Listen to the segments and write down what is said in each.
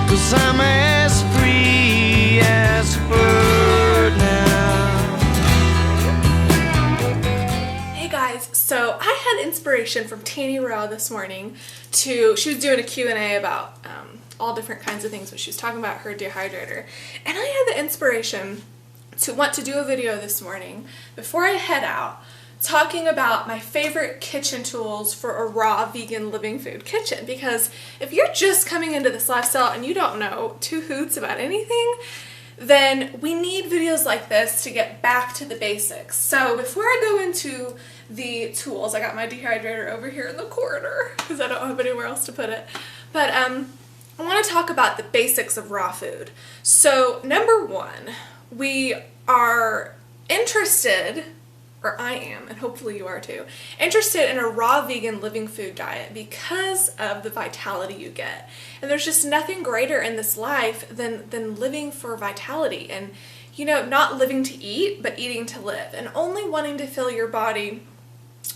'cause I'm as free as a bird now. Hey guys, so I had inspiration from Tanny Raw this morning she was doing a Q&A about all different kinds of things, but she was talking about her dehydrator. And I had the inspiration to want to do a video this morning before I head out, talking about my favorite kitchen tools for a raw vegan living food kitchen. Because if you're just coming into this lifestyle and you don't know two hoots about anything, then we need videos like this to get back to the basics. So before I go into the tools, I got my dehydrator over here in the corner because I don't have anywhere else to put it. But I want to talk about the basics of raw food. So number one, we are interested, or I am, and hopefully you are too, interested in a raw vegan living food diet because of the vitality you get. And there's just nothing greater in this life than living for vitality and, you know, not living to eat, but eating to live, and only wanting to fill your body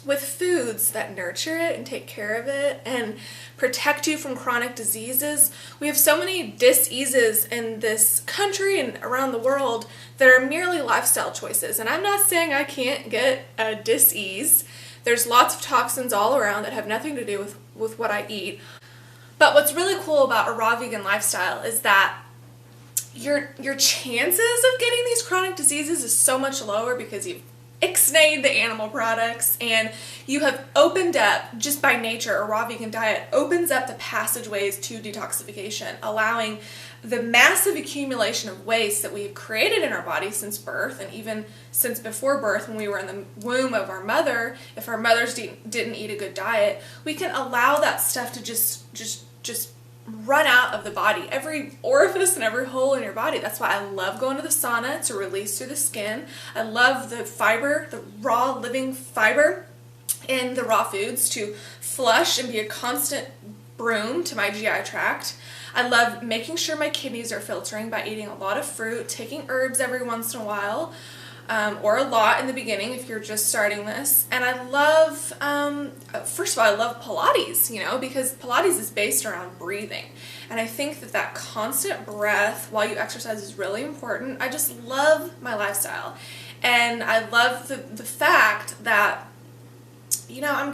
with foods that nurture it and take care of it and protect you from chronic diseases. We have so many diseases in this country and around the world that are merely lifestyle choices. And I'm not saying I can't get a disease. There's lots of toxins all around that have nothing to do with what I eat. But what's really cool about a raw vegan lifestyle is that your chances of getting these chronic diseases is so much lower because you've ixnayed the animal products and you have opened up, just by nature, a raw vegan diet opens up the passageways to detoxification, allowing the massive accumulation of waste that we've created in our body since birth, and even since before birth when we were in the womb of our mother. If our mothers didn't eat a good diet, we can allow that stuff to just run out of the body, every orifice and every hole in your body. That's why I love going to the sauna to release through the skin. I love the fiber, the raw living fiber in the raw foods to flush and be a constant broom to my GI tract. I love making sure my kidneys are filtering by eating a lot of fruit, taking herbs every once in a while, or a lot in the beginning if you're just starting this. And I love, first of all, I love Pilates, you know, because Pilates is based around breathing. And I think that constant breath while you exercise is really important. I just love my lifestyle. And I love the fact that, you know,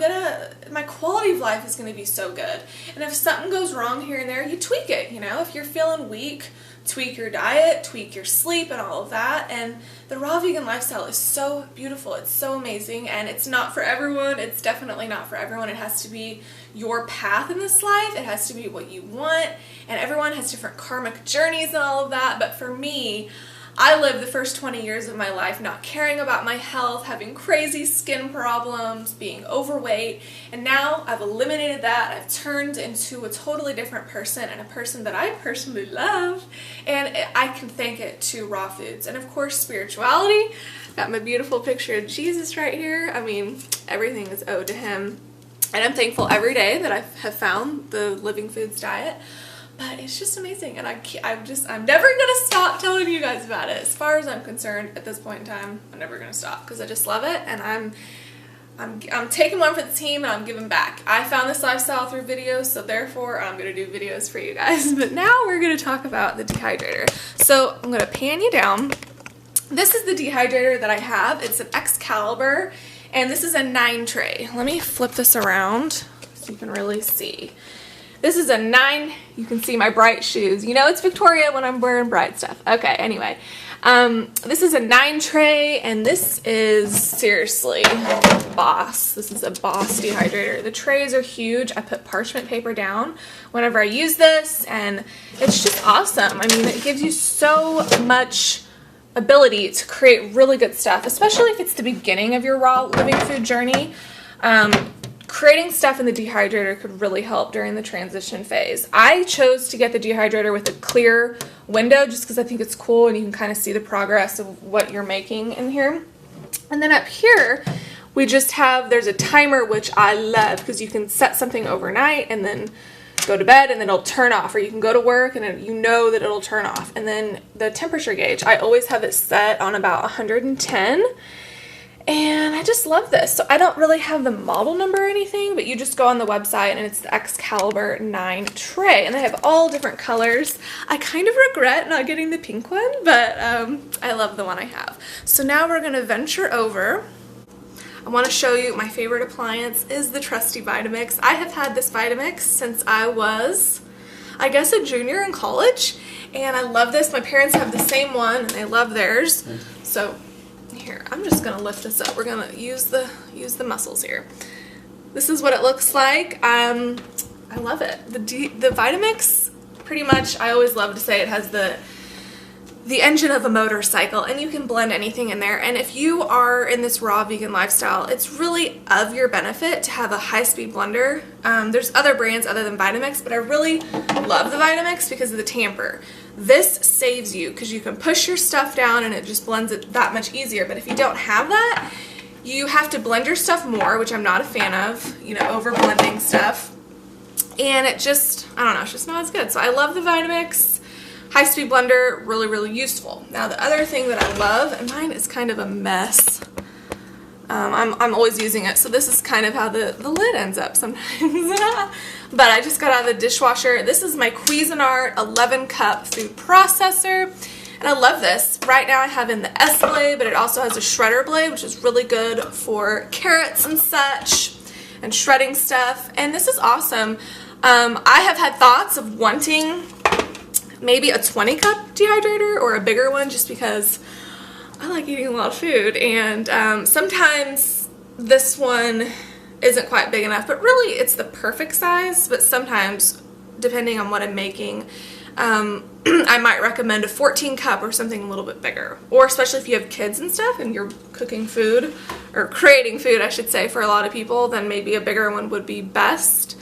my quality of life is going to be so good. And if something goes wrong here and there, you tweak it, you know. If you're feeling weak, tweak your diet, tweak your sleep and all of that. And the raw vegan lifestyle is so beautiful. It's so amazing, and it's not for everyone. It's definitely not for everyone. It has to be your path in this life. It has to be what you want, and everyone has different karmic journeys and all of that. But for me, I lived the first 20 years of my life not caring about my health, having crazy skin problems, being overweight, and now I've eliminated that. I've turned into a totally different person, and a person that I personally love, and I can thank it to raw foods. And of course, spirituality. Got my beautiful picture of Jesus right here. I mean, everything is owed to him, and I'm thankful every day that I have found the Living Foods diet. But it's just amazing, and I'm never gonna stop telling you guys about it. As far as I'm concerned, at this point in time, I'm never gonna stop because I just love it, and I'm taking one for the team, and I'm giving back. I found this lifestyle through videos, so therefore I'm gonna do videos for you guys. But now we're gonna talk about the dehydrator. So I'm gonna pan you down. This is the dehydrator that I have. It's an Excalibur, and this is a 9 tray. Let me flip this around so you can really see. This is a 9, you can see my bright shoes. You know it's Victoria when I'm wearing bright stuff. Okay, anyway. This is a 9 tray, and this is seriously boss. This is a boss dehydrator. The trays are huge. I put parchment paper down whenever I use this, and it's just awesome. I mean, it gives you so much ability to create really good stuff, especially if it's the beginning of your raw living food journey. Creating stuff in the dehydrator could really help during the transition phase. I chose to get the dehydrator with a clear window just because I think it's cool and you can kind of see the progress of what you're making in here. And then up here, we just have, there's a timer, which I love because you can set something overnight and then go to bed and then it'll turn off, or you can go to work and you know that it'll turn off. And then the temperature gauge, I always have it set on about 110. And I just love this. So I don't really have the model number or anything, but you just go on the website and it's the Excalibur 9 tray. And they have all different colors. I kind of regret not getting the pink one, but I love the one I have. So now we're going to venture over. I want to show you my favorite appliance is the trusty Vitamix. I have had this Vitamix since I was, I guess, a junior in college. And I love this. My parents have the same one and they love theirs. So here, I'm just gonna lift this up. We're gonna use the muscles here. This is what it looks like. I love it. The Vitamix, pretty much, I always love to say it has the engine of a motorcycle, and you can blend anything in there. And if you are in this raw vegan lifestyle, it's really of your benefit to have a high-speed blender. There's other brands other than Vitamix, but I really love the Vitamix because of the tamper. This saves you because you can push your stuff down and it just blends it that much easier. But if you don't have that, you have to blend your stuff more, which I'm not a fan of, you know, over blending stuff. And it just, I don't know, it's just not as good. So I love the Vitamix. High-speed blender, really, really useful. Now the other thing that I love, and mine is kind of a mess. I'm always using it, so this is kind of how the lid ends up sometimes. But I just got out of the dishwasher. This is my Cuisinart 11-cup food processor, and I love this. Right now I have in the S blade, but it also has a shredder blade, which is really good for carrots and such, and shredding stuff, and this is awesome. I have had thoughts of wanting maybe a 20-cup dehydrator or a bigger one just because I like eating a lot of food, and sometimes this one isn't quite big enough, but really it's the perfect size. But sometimes, depending on what I'm making, I might recommend a 14-cup or something a little bit bigger, or especially if you have kids and stuff and you're cooking food, or creating food I should say, for a lot of people, then maybe a bigger one would be best.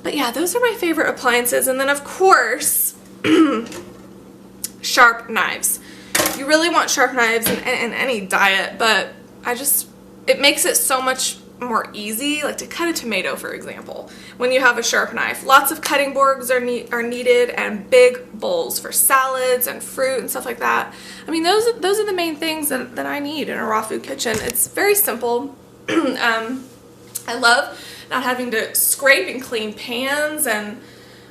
But yeah, those are my favorite appliances. And then of course, sharp knives. You really want sharp knives in any diet, but it makes it so much more easy, like to cut a tomato, for example, when you have a sharp knife. Lots of cutting boards are needed, and big bowls for salads and fruit and stuff like that. I mean, those are the main things that I need in a raw food kitchen. It's very simple. I love not having to scrape and clean pans, and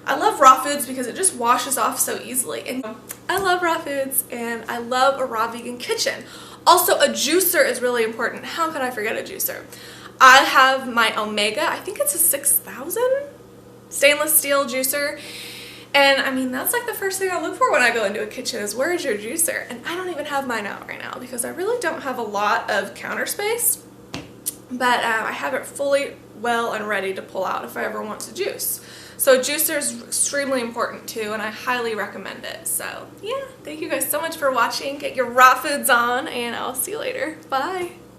I love raw foods because it just washes off so easily. And I love raw foods, and I love a raw vegan kitchen. Also, a juicer is really important. How could I forget a juicer? I have my Omega, I think it's a 6000 stainless steel juicer. And I mean, that's like the first thing I look for when I go into a kitchen is, where is your juicer? And I don't even have mine out right now because I really don't have a lot of counter space. But I have it fully well and ready to pull out if I ever want to juice. So a juicer is extremely important too, and I highly recommend it. So yeah, thank you guys so much for watching. Get your raw foods on, and I'll see you later. Bye.